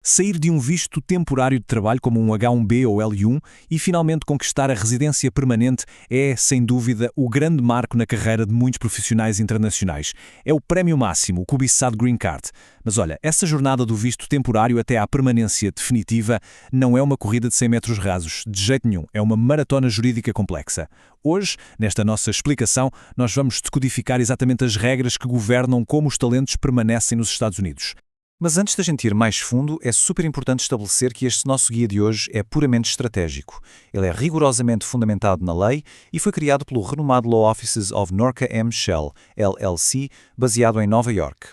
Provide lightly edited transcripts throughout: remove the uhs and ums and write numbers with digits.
Sair de um visto temporário de trabalho como um H-1B ou L1 e finalmente conquistar a residência permanente é, sem dúvida, o grande marco na carreira de muitos profissionais internacionais. É o prémio máximo, o cobiçado Green Card. Mas olha, essa jornada do visto temporário até à permanência definitiva não é uma corrida de 100 metros rasos, de jeito nenhum. É uma maratona jurídica complexa. Hoje, nesta nossa explicação, nós vamos decodificar exatamente as regras que governam como os talentos permanecem nos Estados Unidos. Mas antes da gente ir mais fundo, é super importante estabelecer que este nosso guia de hoje é puramente estratégico. Ele é rigorosamente fundamentado na lei e foi criado pelo renomado Law Offices of Norca M. Shell, LLC, baseado em Nova York.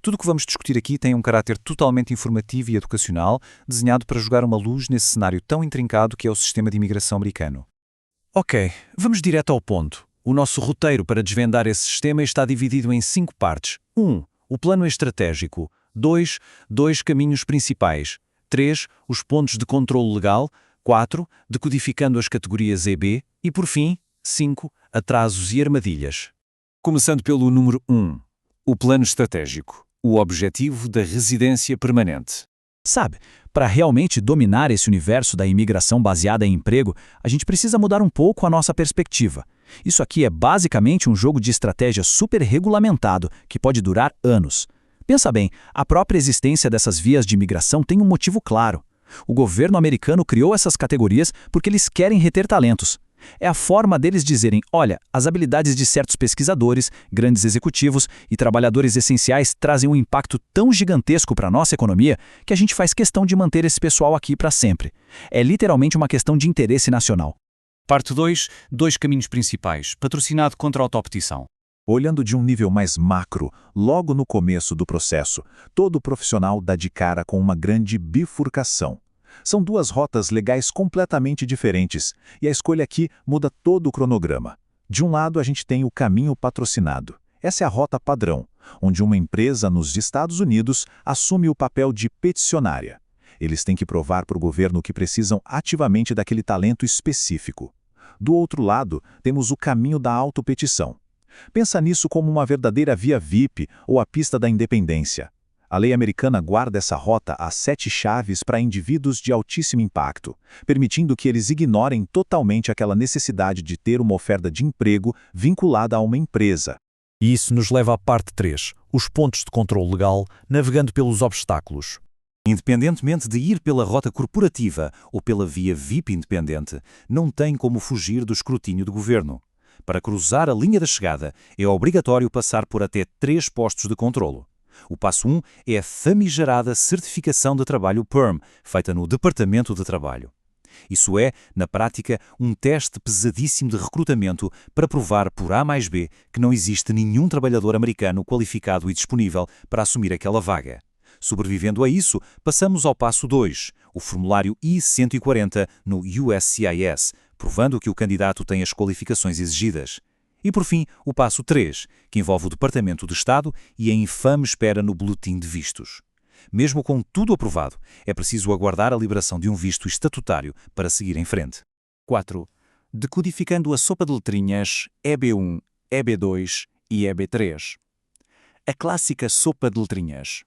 Tudo o que vamos discutir aqui tem um caráter totalmente informativo e educacional, desenhado para jogar uma luz nesse cenário tão intrincado que é o sistema de imigração americano. Ok, vamos direto ao ponto. O nosso roteiro para desvendar esse sistema está dividido em 5 partes. 1. O plano estratégico. 2. Dois caminhos principais. 3. Os pontos de controle legal. 4. Decodificando as categorias EB. E, por fim, 5. Atrasos e armadilhas. Começando pelo número 1. O plano estratégico. O objetivo da residência permanente. Sabe, para realmente dominar esse universo da imigração baseada em emprego, a gente precisa mudar um pouco a nossa perspectiva. Isso aqui é basicamente um jogo de estratégia super regulamentado que pode durar anos. Pensa bem, a própria existência dessas vias de imigração tem um motivo claro. O governo americano criou essas categorias porque eles querem reter talentos. É a forma deles dizerem, olha, as habilidades de certos pesquisadores, grandes executivos e trabalhadores essenciais trazem um impacto tão gigantesco para a nossa economia que a gente faz questão de manter esse pessoal aqui para sempre. É literalmente uma questão de interesse nacional. Parte 2. Dois caminhos principais, patrocinado contra a autopetição. Olhando de um nível mais macro, logo no começo do processo, todo profissional dá de cara com uma grande bifurcação. São duas rotas legais completamente diferentes, e a escolha aqui muda todo o cronograma. De um lado, a gente tem o caminho patrocinado. Essa é a rota padrão, onde uma empresa nos Estados Unidos assume o papel de peticionária. Eles têm que provar para o governo que precisam ativamente daquele talento específico. Do outro lado, temos o caminho da autopetição. Pensa nisso como uma verdadeira via VIP ou a pista da independência. A lei americana guarda essa rota a 7 chaves para indivíduos de altíssimo impacto, permitindo que eles ignorem totalmente aquela necessidade de ter uma oferta de emprego vinculada a uma empresa. E isso nos leva à parte 3, os pontos de controle legal, navegando pelos obstáculos. Independentemente de ir pela rota corporativa ou pela via VIP independente, não tem como fugir do escrutínio do governo. Para cruzar a linha da chegada, é obrigatório passar por até 3 postos de controlo. O passo 1 é a famigerada certificação de trabalho PERM, feita no Departamento de Trabalho. Isso é, na prática, um teste pesadíssimo de recrutamento para provar por A mais B que não existe nenhum trabalhador americano qualificado e disponível para assumir aquela vaga. Sobrevivendo a isso, passamos ao passo 2, o formulário I-140 no USCIS, provando que o candidato tem as qualificações exigidas. E, por fim, o passo 3, que envolve o Departamento de Estado e a infame espera no boletim de vistos. Mesmo com tudo aprovado, é preciso aguardar a liberação de um visto estatutário para seguir em frente. 4. Decodificando a sopa de letrinhas EB1, EB2 e EB3. A clássica sopa de letrinhas.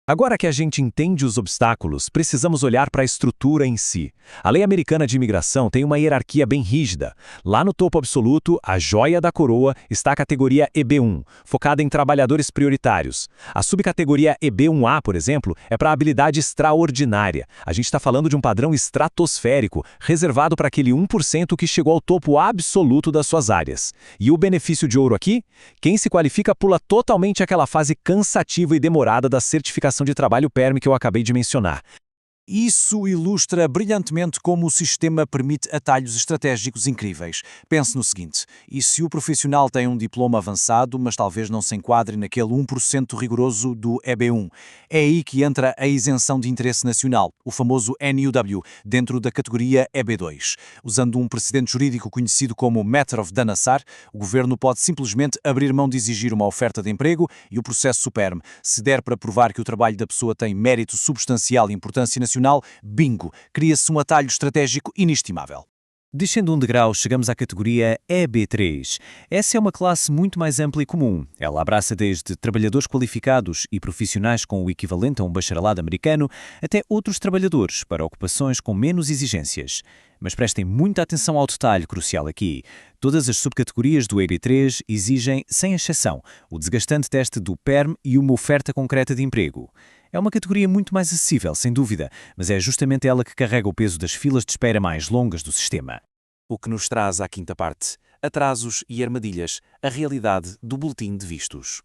Agora que a gente entende os obstáculos, precisamos olhar para a estrutura em si. A lei americana de imigração tem uma hierarquia bem rígida. Lá no topo absoluto, a joia da coroa, está a categoria EB1, focada em trabalhadores prioritários. A subcategoria EB1A, por exemplo, é para a habilidade extraordinária. A gente está falando de um padrão estratosférico, reservado para aquele 1% que chegou ao topo absoluto das suas áreas. E o benefício de ouro aqui? Quem se qualifica pula totalmente aquela fase cansativa e demorada da certificação de trabalho PERM que eu acabei de mencionar. Isso ilustra brilhantemente como o sistema permite atalhos estratégicos incríveis. Pense no seguinte, e se o profissional tem um diploma avançado, mas talvez não se enquadre naquele 1% rigoroso do EB1? É aí que entra a isenção de interesse nacional, o famoso NUW, dentro da categoria EB2. Usando um precedente jurídico conhecido como Matter of Danassar, o governo pode simplesmente abrir mão de exigir uma oferta de emprego e o processo superme. Se der para provar que o trabalho da pessoa tem mérito substancial e importância nacional, bingo, cria-se um atalho estratégico inestimável. Descendo um degrau, chegamos à categoria EB3. Essa é uma classe muito mais ampla e comum. Ela abraça desde trabalhadores qualificados e profissionais com o equivalente a um bacharelado americano, até outros trabalhadores para ocupações com menos exigências. Mas prestem muita atenção ao detalhe crucial aqui. Todas as subcategorias do EB3 exigem, sem exceção, o desgastante teste do PERM e uma oferta concreta de emprego. É uma categoria muito mais acessível, sem dúvida, mas é justamente ela que carrega o peso das filas de espera mais longas do sistema. O que nos traz à quinta parte: atrasos e armadilhas, a realidade do boletim de vistos.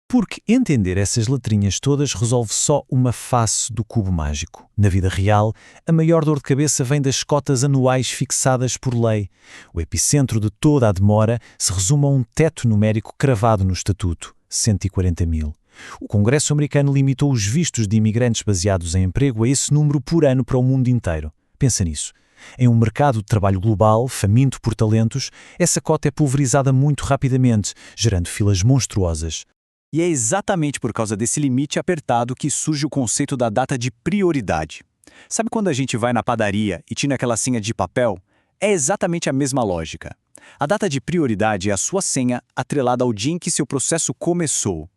Porque entender essas letrinhas todas resolve só uma face do cubo mágico. Na vida real, a maior dor de cabeça vem das cotas anuais fixadas por lei. O epicentro de toda a demora se resume a um teto numérico cravado no Estatuto: 140 mil. O Congresso americano limitou os vistos de imigrantes baseados em emprego a esse número por ano para o mundo inteiro. Pensa nisso. Em um mercado de trabalho global, faminto por talentos, essa cota é pulverizada muito rapidamente, gerando filas monstruosas. E é exatamente por causa desse limite apertado que surge o conceito da data de prioridade. Sabe quando a gente vai na padaria e tira aquela senha de papel? É exatamente a mesma lógica. A data de prioridade é a sua senha atrelada ao dia em que seu processo começou.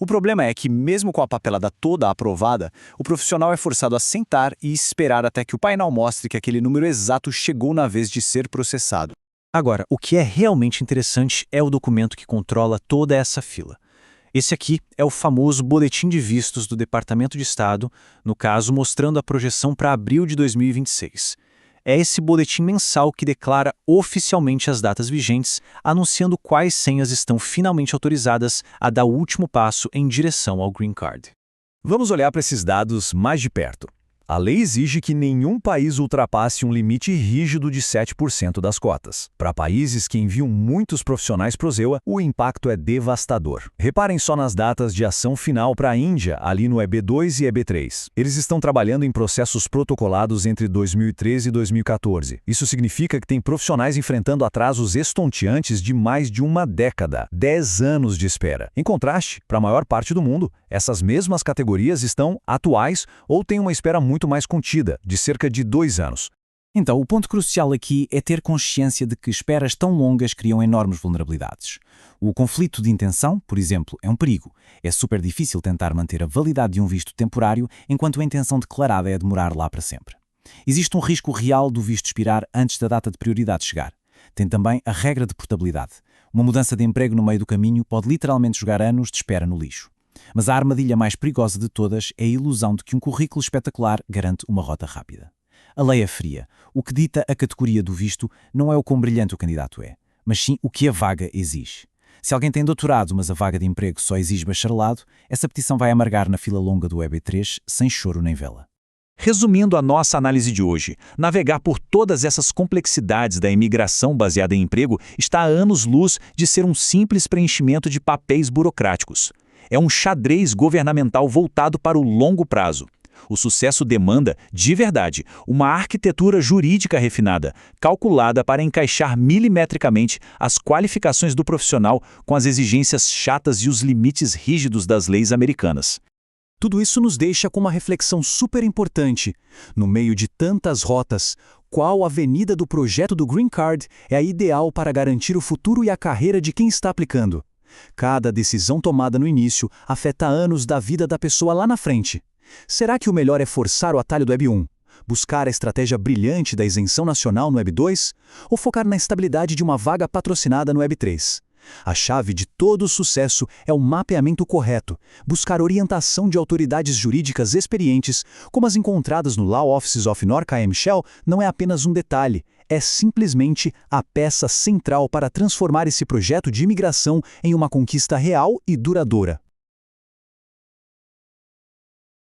O problema é que, mesmo com a papelada toda aprovada, o profissional é forçado a sentar e esperar até que o painel mostre que aquele número exato chegou na vez de ser processado. Agora, o que é realmente interessante é o documento que controla toda essa fila. Esse aqui é o famoso Boletim de Vistos do Departamento de Estado, no caso mostrando a projeção para abril de 2026. É esse boletim mensal que declara oficialmente as datas vigentes, anunciando quais senhas estão finalmente autorizadas a dar o último passo em direção ao Green Card. Vamos olhar para esses dados mais de perto. A lei exige que nenhum país ultrapasse um limite rígido de 7% das cotas. Para países que enviam muitos profissionais para o ZEUA, o impacto é devastador. Reparem só nas datas de ação final para a Índia, ali no EB2 e EB3. Eles estão trabalhando em processos protocolados entre 2013 e 2014. Isso significa que tem profissionais enfrentando atrasos estonteantes de mais de uma década, 10 anos de espera. Em contraste, para a maior parte do mundo, essas mesmas categorias estão atuais ou têm uma espera muito mais contida, de cerca de 2 anos. Então, o ponto crucial aqui é ter consciência de que esperas tão longas criam enormes vulnerabilidades. O conflito de intenção, por exemplo, é um perigo. É super difícil tentar manter a validade de um visto temporário enquanto a intenção declarada é demorar lá para sempre. Existe um risco real do visto expirar antes da data de prioridade chegar. Tem também a regra de portabilidade. Uma mudança de emprego no meio do caminho pode literalmente jogar anos de espera no lixo. Mas a armadilha mais perigosa de todas é a ilusão de que um currículo espetacular garante uma rota rápida. A lei é fria. O que dita a categoria do visto não é o quão brilhante o candidato é, mas sim o que a vaga exige. Se alguém tem doutorado, mas a vaga de emprego só exige bacharelado, essa petição vai amargar na fila longa do EB3 sem choro nem vela. Resumindo a nossa análise de hoje, navegar por todas essas complexidades da imigração baseada em emprego está a anos-luz de ser um simples preenchimento de papéis burocráticos. É um xadrez governamental voltado para o longo prazo. O sucesso demanda, de verdade, uma arquitetura jurídica refinada, calculada para encaixar milimetricamente as qualificações do profissional com as exigências chatas e os limites rígidos das leis americanas. Tudo isso nos deixa com uma reflexão super importante. No meio de tantas rotas, qual avenida do projeto do Green Card é a ideal para garantir o futuro e a carreira de quem está aplicando? Cada decisão tomada no início afeta anos da vida da pessoa lá na frente. Será que o melhor é forçar o atalho do EB1? Buscar a estratégia brilhante da isenção nacional no EB2? Ou focar na estabilidade de uma vaga patrocinada no EB3? A chave de todo o sucesso é o mapeamento correto, buscar orientação de autoridades jurídicas experientes, como as encontradas no Law Offices of North KM Shell, não é apenas um detalhe, é simplesmente a peça central para transformar esse projeto de imigração em uma conquista real e duradoura.